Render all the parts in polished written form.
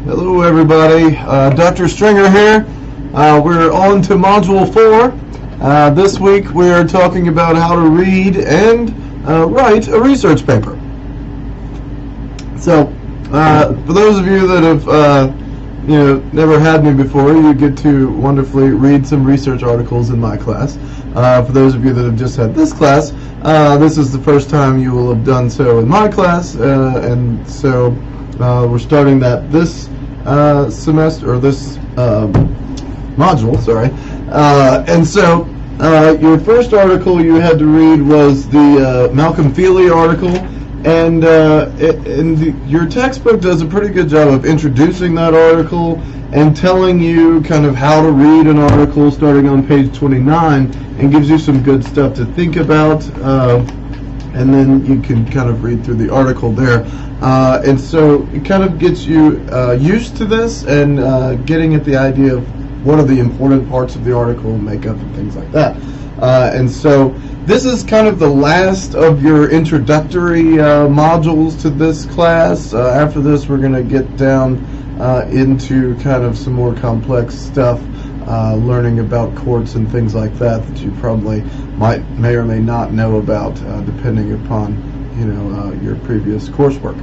Hello everybody, Dr. Stringer here. We're on to Module 4. This week we're talking about how to read and write a research paper. So, for those of you that have never had me before, you get to wonderfully read some research articles in my class. For those of you that have just had this class, this is the first time you will have done so in my class, and so we're starting that this semester, or this module, sorry. And so your first article you had to read was the Malcolm Feely article, and your textbook does a pretty good job of introducing that article and telling you kind of how to read an article starting on page 29, and gives you some good stuff to think about, and then you can kind of read through the article there. And so it kind of gets you used to this and getting at the idea of what are the important parts of the article, makeup, and things like that. And so this is kind of the last of your introductory modules to this class. After this, we're going to get down into kind of some more complex stuff, learning about courts and things like that you probably may or may not know about, depending upon your previous coursework.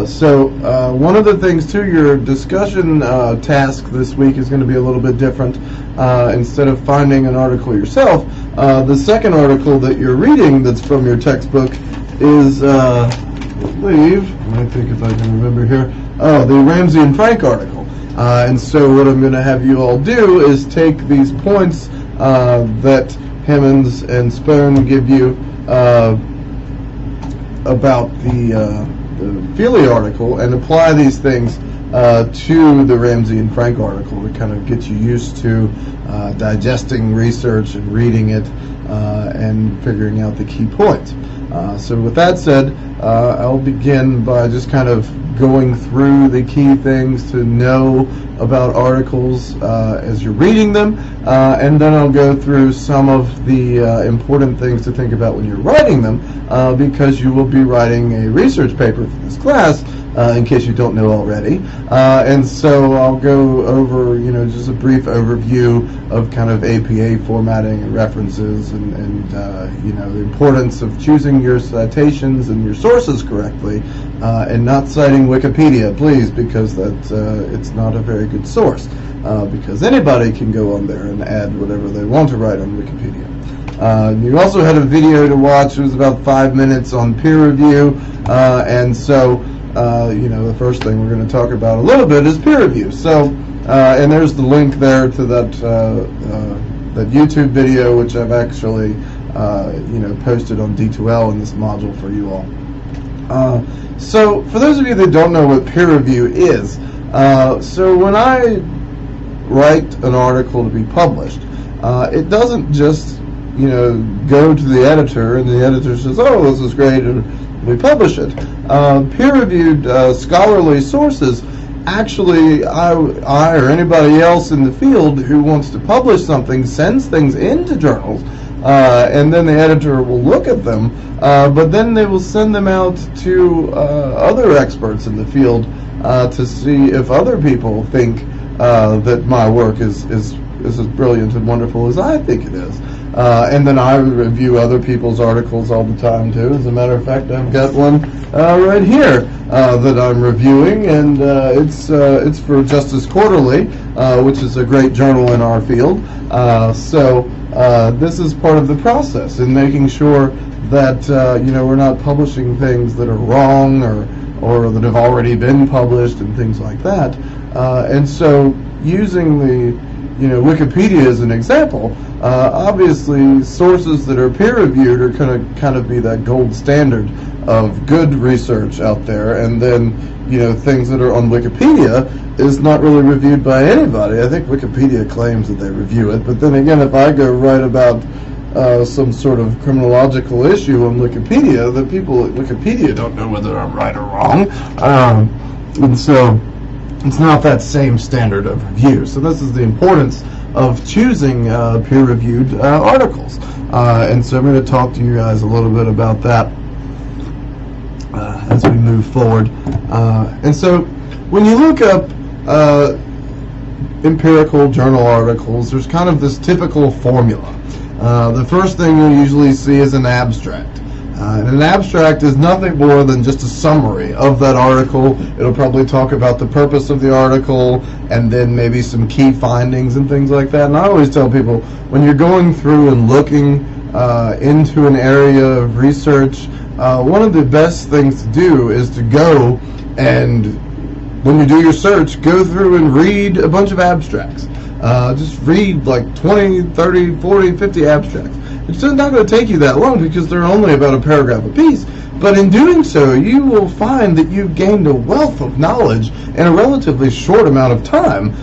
So one of the things too, your discussion task this week is going to be a little bit different. Instead of finding an article yourself, the second article that you're reading that's from your textbook is, I think if I can remember here, the Ramsey and Frank article. And so what I'm going to have you all do is take these points that Hemmons and Spohn give you about the Feely article and apply these things to the Ramsey and Frank article to kind of get you used to digesting research and reading it and figuring out the key points. So with that said, I'll begin by just kind of going through the key things to know about articles as you're reading them, and then I'll go through some of the important things to think about when you're writing them, because you will be writing a research paper for this class, in case you don't know already. And so I'll go over, just a brief overview of kind of APA formatting and references, and the importance of choosing your citations and your sources correctly, and not citing Wikipedia, please, because it's not a very good source, because anybody can go on there and add whatever they want to write on Wikipedia. You also had a video to watch. It was about 5 minutes on peer review, and so the first thing we're going to talk about a little bit is peer review. So, and there's the link there to that YouTube video, which I've actually posted on D2L in this module for you all. So for those of you that don't know what peer review is, so when I write an article to be published, it doesn't just go to the editor and the editor says, oh, this is great, and we publish it. Peer-reviewed scholarly sources, actually, I or anybody else in the field who wants to publish something sends things into journals, and then the editor will look at them, but then they will send them out to other experts in the field to see if other people think that my work is as brilliant and wonderful as I think it is. And then I review other people's articles all the time too. As a matter of fact, I've got one right here that I'm reviewing, and it's for Justice Quarterly, which is a great journal in our field. So this is part of the process in making sure that we're not publishing things that are wrong or that have already been published and things like that. And so using the Wikipedia as an example, obviously sources that are peer-reviewed are going to kind of be that gold standard of good research out there, and then things that are on Wikipedia is not really reviewed by anybody. I think Wikipedia claims that they review it, but then again, if I go write about some sort of criminological issue on Wikipedia, the people at Wikipedia don't know whether I'm right or wrong, and so it's not that same standard of review. So this is the importance of choosing peer-reviewed articles. And so I'm going to talk to you guys a little bit about that as we move forward. And so when you look up empirical journal articles, there's kind of this typical formula. The first thing you'll usually see is an abstract. And an abstract is nothing more than just a summary of that article. It'll probably talk about the purpose of the article and then maybe some key findings and things like that. And I always tell people, when you're going through and looking into an area of research, one of the best things to do is to go and, when you do your search, go through and read a bunch of abstracts. Just read like 20, 30, 40, 50 abstracts. It's not going to take you that long because they're only about a paragraph apiece. But in doing so, you will find that you've gained a wealth of knowledge in a relatively short amount of time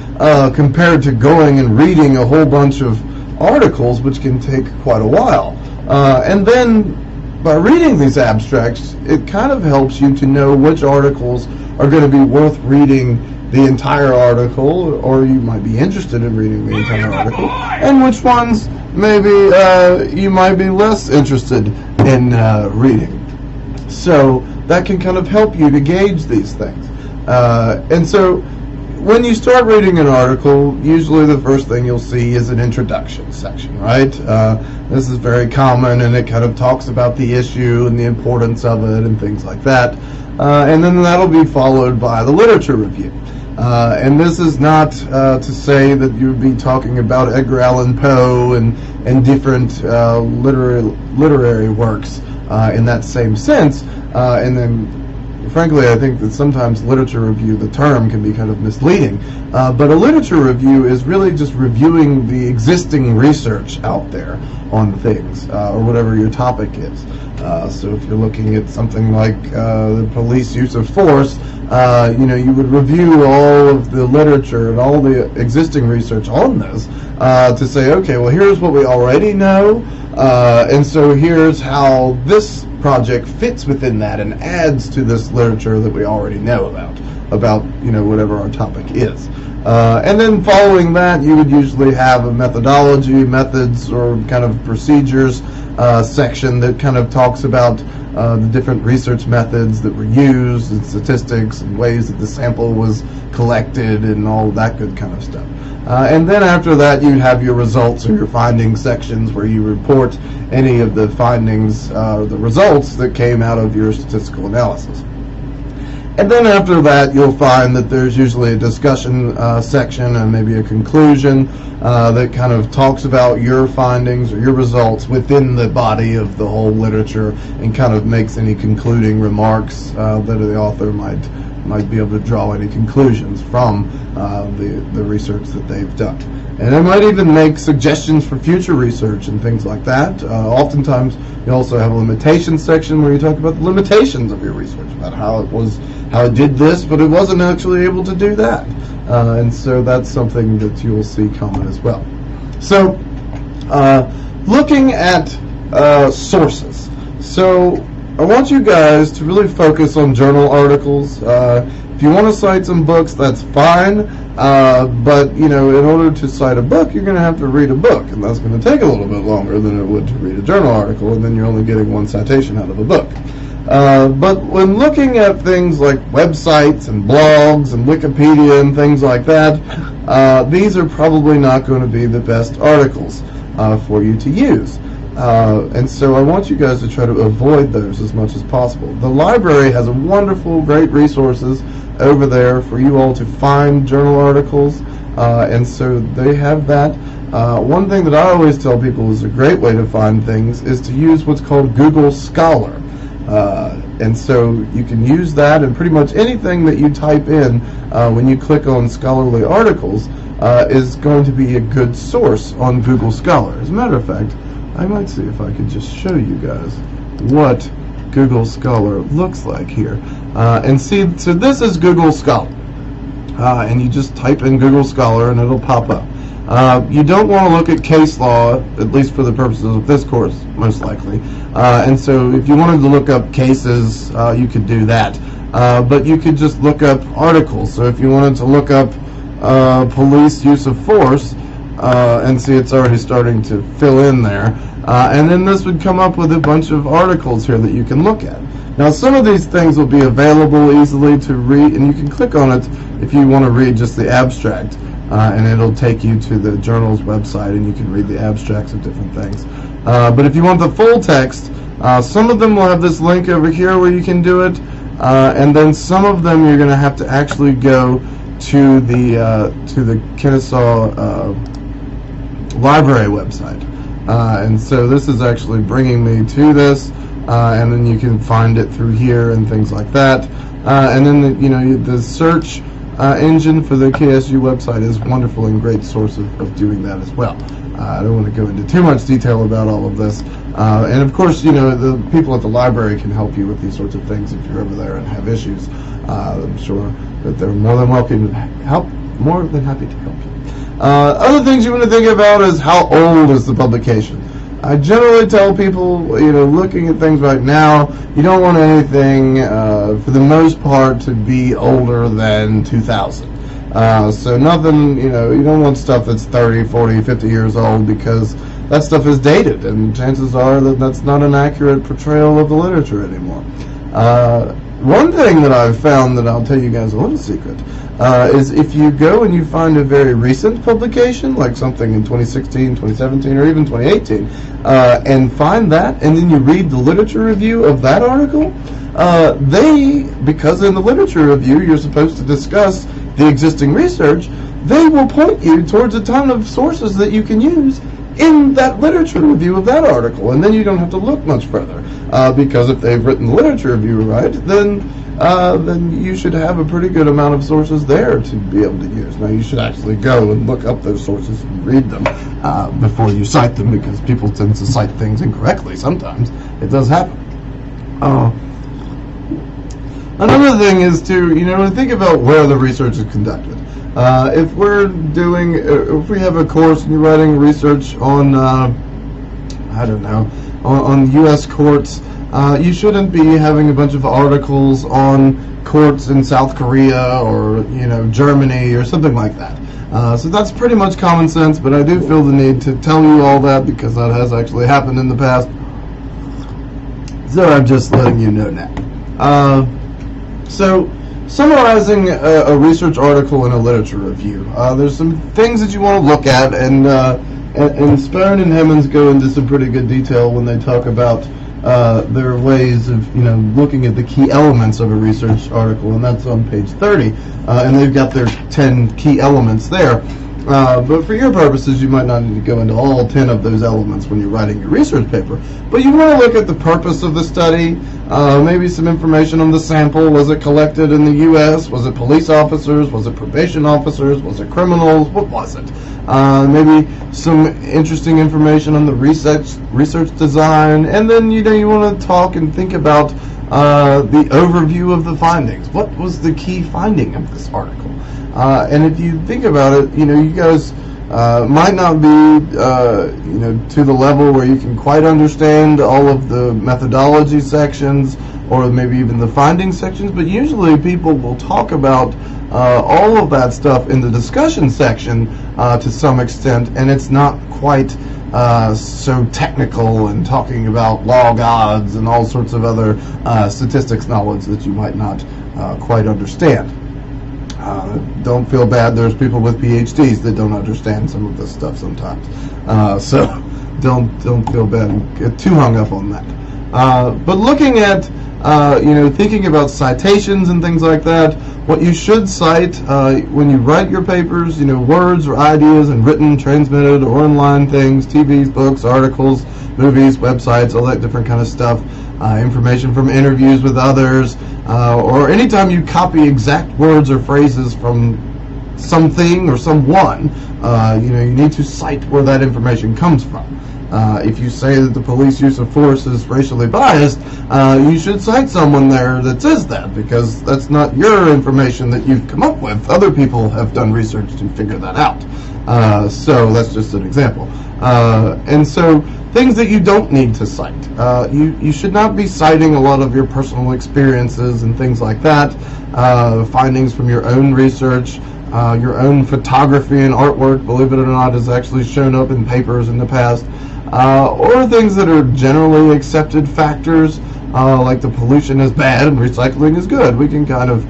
compared to going and reading a whole bunch of articles, which can take quite a while. And then by reading these abstracts, it kind of helps you to know which articles are going to be worth reading the entire article, or you might be interested in reading the entire article, and which ones maybe you might be less interested in reading. So that can kind of help you to gauge these things. And so when you start reading an article, usually the first thing you'll see is an introduction section, right? This is very common, and it kind of talks about the issue and the importance of it and things like that. And then that'll be followed by the literature review. And this is not to say that you'd be talking about Edgar Allan Poe and different literary works in that same sense. And then, frankly, I think that sometimes literature review, the term, can be kind of misleading. But a literature review is really just reviewing the existing research out there on things, or whatever your topic is. So if you're looking at something like the police use of force, you would review all of the literature and all the existing research on this to say, okay, well, here's what we already know, and so here's how this project fits within that and adds to this literature that we already know about whatever our topic is. And then following that, you would usually have a methodology, methods, or kind of procedures section that kind of talks about the different research methods that were used and statistics and ways that the sample was collected and all that good kind of stuff. And then after that, you have your results or your findings sections where you report any of the findings, the results that came out of your statistical analysis. And then after that, you'll find that there's usually a discussion section and maybe a conclusion that kind of talks about your findings or your results within the body of the whole literature and kind of makes any concluding remarks that the author might be able to draw any conclusions from the research that they've done. And it might even make suggestions for future research and things like that. Oftentimes, you also have a limitations section where you talk about the limitations of your research, about how it did this, but it wasn't actually able to do that. And so that's something that you'll see common as well. So, looking at sources. So, I want you guys to really focus on journal articles. If you want to cite some books, that's fine. But in order to cite a book, you're going to have to read a book, and that's going to take a little bit longer than it would to read a journal article, and then you're only getting one citation out of a book. But when looking at things like websites and blogs and Wikipedia and things like that, these are probably not going to be the best articles for you to use. And so I want you guys to try to avoid those as much as possible. The library has a wonderful, great resources over there for you all to find journal articles, and so they have that. One thing that I always tell people is a great way to find things is to use what's called Google Scholar. And so you can use that, and pretty much anything that you type in when you click on scholarly articles is going to be a good source on Google Scholar. As a matter of fact, I might see if I could just show you guys what Google Scholar looks like here. And see, so this is Google Scholar. And you just type in Google Scholar and it'll pop up. You don't want to look at case law, at least for the purposes of this course, most likely. And so if you wanted to look up cases, you could do that. But you could just look up articles. So if you wanted to look up police use of force, and see it's already starting to fill in there. And then this would come up with a bunch of articles here that you can look at. Now, some of these things will be available easily to read, and you can click on it if you want to read just the abstract, and it'll take you to the journal's website, and you can read the abstracts of different things. But if you want the full text, some of them will have this link over here where you can do it, and then some of them you're going to have to actually go to the Kennesaw Library website. And so this is actually bringing me to this, and then you can find it through here and things like that. And then the search engine for the KSU website is wonderful and great source of doing that as well. I don't want to go into too much detail about all of this. And of course, the people at the library can help you with these sorts of things if you're over there and have issues. I'm sure that they're more than welcome to help, more than happy to help you. Other things you want to think about is how old is the publication. I generally tell people, looking at things right now, you don't want anything, for the most part, to be older than 2000. So nothing, you don't want stuff that's 30, 40, 50 years old, because that stuff is dated, and chances are that that's not an accurate portrayal of the literature anymore. One thing that I've found that I'll tell you guys a little secret, is if you go and you find a very recent publication, like something in 2016, 2017, or even 2018, and find that, and then you read the literature review of that article, because in the literature review you're supposed to discuss the existing research, they will point you towards a ton of sources that you can use in that literature review of that article, and then you don't have to look much further, because if they've written the literature review right, then you should have a pretty good amount of sources there to be able to use. Now, you should actually go and look up those sources and read them before you cite them, because people tend to cite things incorrectly sometimes. It does happen. Another thing is to, think about where the research is conducted. If we have a course and you're writing research on, on U.S. courts, you shouldn't be having a bunch of articles on courts in South Korea or, Germany or something like that. So that's pretty much common sense, but I do feel the need to tell you all that because that has actually happened in the past. So I'm just letting you know now. So, summarizing a research article in a literature review, there's some things that you want to look at, and Spohn and Hemmons go into some pretty good detail when they talk about their ways of looking at the key elements of a research article, and that's on page 30, and they've got their 10 key elements there. But for your purposes, you might not need to go into all 10 of those elements when you're writing your research paper. But you want to look at the purpose of the study, maybe some information on the sample. Was it collected in the U.S.? Was it police officers? Was it probation officers? Was it criminals? What was it? Maybe some interesting information on the research design. And then, you want to talk and think about the overview of the findings. What was the key finding of this article? And if you think about it, you guys might not be, to the level where you can quite understand all of the methodology sections or maybe even the findings sections, but usually people will talk about all of that stuff in the discussion section to some extent, and it's not quite so technical and talking about log odds and all sorts of other statistics knowledge that you might not quite understand. Don't feel bad. There's people with PhDs that don't understand some of this stuff sometimes. So don't feel bad and get too hung up on that. But looking at, thinking about citations and things like that, what you should cite when you write your papers, words or ideas and written, transmitted, or online things, TVs, books, articles, movies, websites, all that different kind of stuff. Information from interviews with others, or anytime you copy exact words or phrases from something or someone, you need to cite where that information comes from. If you say that the police use of force is racially biased, you should cite someone there that says that, because that's not your information that you've come up with. Other people have done research to figure that out. So that's just an example. And so things that you don't need to cite. You should not be citing a lot of your personal experiences and things like that, findings from your own research, your own photography and artwork, believe it or not, has actually shown up in papers in the past, or things that are generally accepted factors like the pollution is bad and recycling is good. We can kind of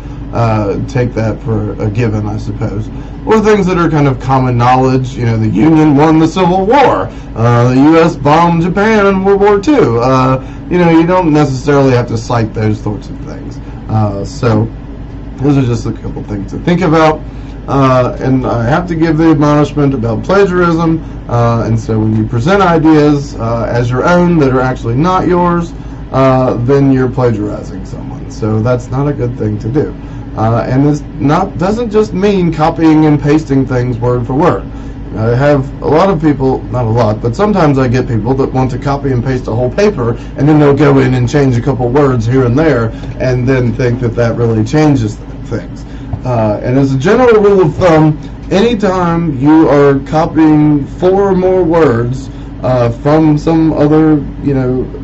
take that for a given, I suppose. Or things that are kind of common knowledge. You know, the Union won the Civil War. The U.S. bombed Japan in World War II. You know, you don't necessarily have to cite those sorts of things. So those are just a couple things to think about. And I have to give the admonishment about plagiarism. And so when you present ideas as your own that are actually not yours, then you're plagiarizing someone. So that's not a good thing to do. And this doesn't just mean copying and pasting things word for word. I have a lot of people, not a lot, but sometimes I get people that want to copy and paste a whole paper, and then they'll go in and change a couple words here and there, and then think that that really changes things. And as a general rule of thumb, anytime you are copying 4 or more words from some other,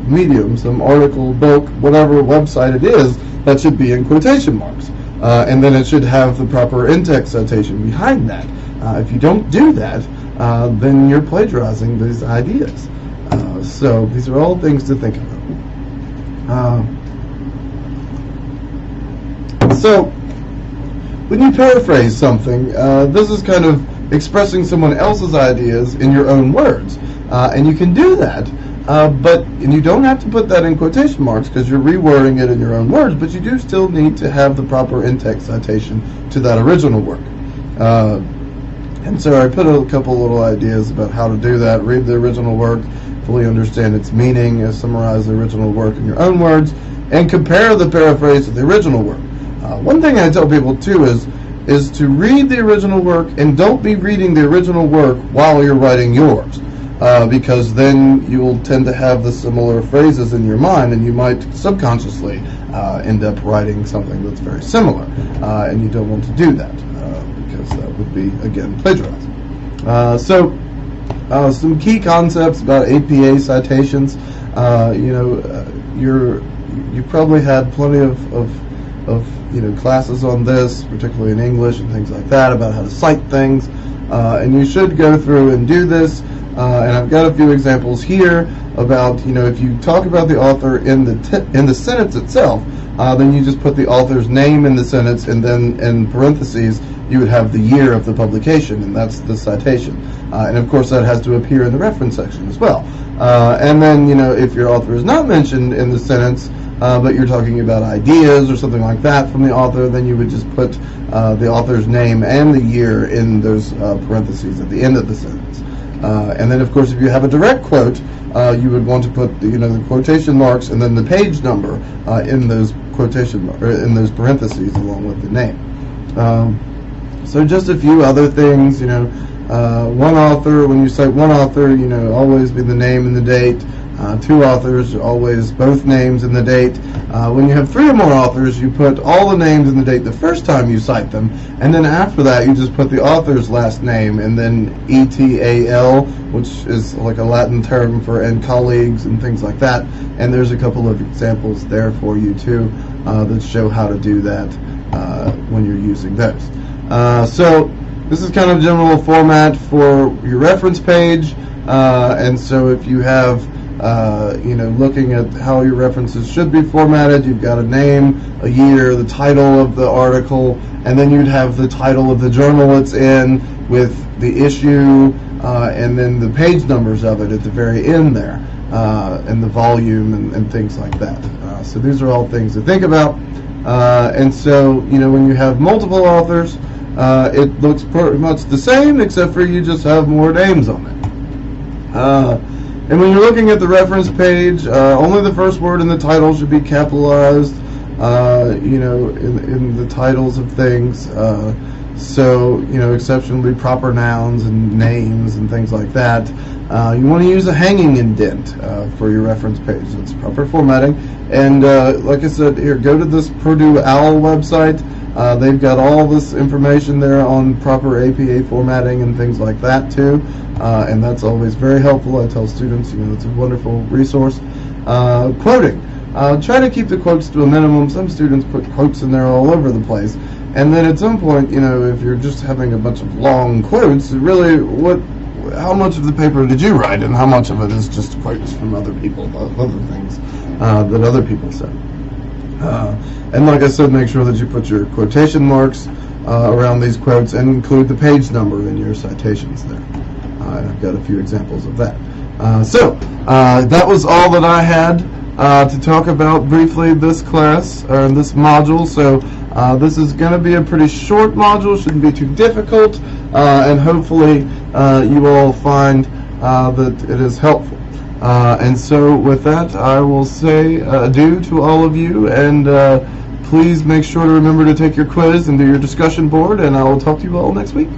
medium, some article, book, whatever website it is, that should be in quotation marks. And then it should have the proper in-text citation behind that. If you don't do that, then you're plagiarizing these ideas. So these are all things to think about. So when you paraphrase something, this is kind of expressing someone else's ideas in your own words. And you can do that, and you don't have to put that in quotation marks because you're rewording it in your own words, but you do still need to have the proper in-text citation to that original work. And so I put a couple little ideas about how to do that. Read the original work, fully understand its meaning, summarize the original work in your own words, and compare the paraphrase to the original work. One thing I tell people too is to read the original work and don't be reading the original work while you're writing yours. Because then you will tend to have the similar phrases in your mind, and you might subconsciously end up writing something that's very similar, and you don't want to do that because that would be, again, plagiarizing. So some key concepts about APA citations. You probably had plenty of classes on this, particularly in English and things like that, about how to cite things, and you should go through and do this. And I've got a few examples here about, if you talk about the author in the sentence itself, then you just put the author's name in the sentence, and then in parentheses you would have the year of the publication, and that's the citation. And of course that has to appear in the reference section as well. And then, if your author is not mentioned in the sentence, but you're talking about ideas or something like that from the author, then you would just put the author's name and the year in those parentheses at the end of the sentence. And then, of course, if you have a direct quote, you would want to put the quotation marks and then the page number in those in those parentheses along with the name. So just a few other things. One author. When you cite one author, always be the name and the date. 2 authors, always both names and the date. When you have 3 or more authors, you put all the names and the date the first time you cite them, and then after that you just put the author's last name and then ETAL, which is like a Latin term for and colleagues and things like that. And there's a couple of examples there for you too that show how to do that when you're using those. So this is kind of general format for your reference page, and so if you have looking at how your references should be formatted, you've got a name, a year, the title of the article, and then you'd have the title of the journal it's in with the issue, and then the page numbers of it at the very end there, and the volume and things like that. So these are all things to think about. And so, when you have multiple authors, it looks pretty much the same, except for you just have more names on it. And when you're looking at the reference page, only the first word in the title should be capitalized, in the titles of things. So, exceptionally proper nouns and names and things like that. You want to use a hanging indent for your reference page. That's proper formatting. And like I said, here, go to this Purdue OWL website. They've got all this information there on proper APA formatting and things like that too. And that's always very helpful. I tell students, it's a wonderful resource. Quoting. Try to keep the quotes to a minimum. Some students put quotes in there all over the place. And then at some point, if you're just having a bunch of long quotes, really, how much of the paper did you write, and how much of it is just quotes from other people, other things? that other people said. And like I said, make sure that you put your quotation marks around these quotes and include the page number in your citations there. I've got a few examples of that. So that was all that I had to talk about briefly this class, or in this module. So this is going to be a pretty short module, shouldn't be too difficult, and hopefully you all find that it is helpful. And so with that, I will say adieu to all of you, and please make sure to remember to take your quiz and do your discussion board, and I will talk to you all next week.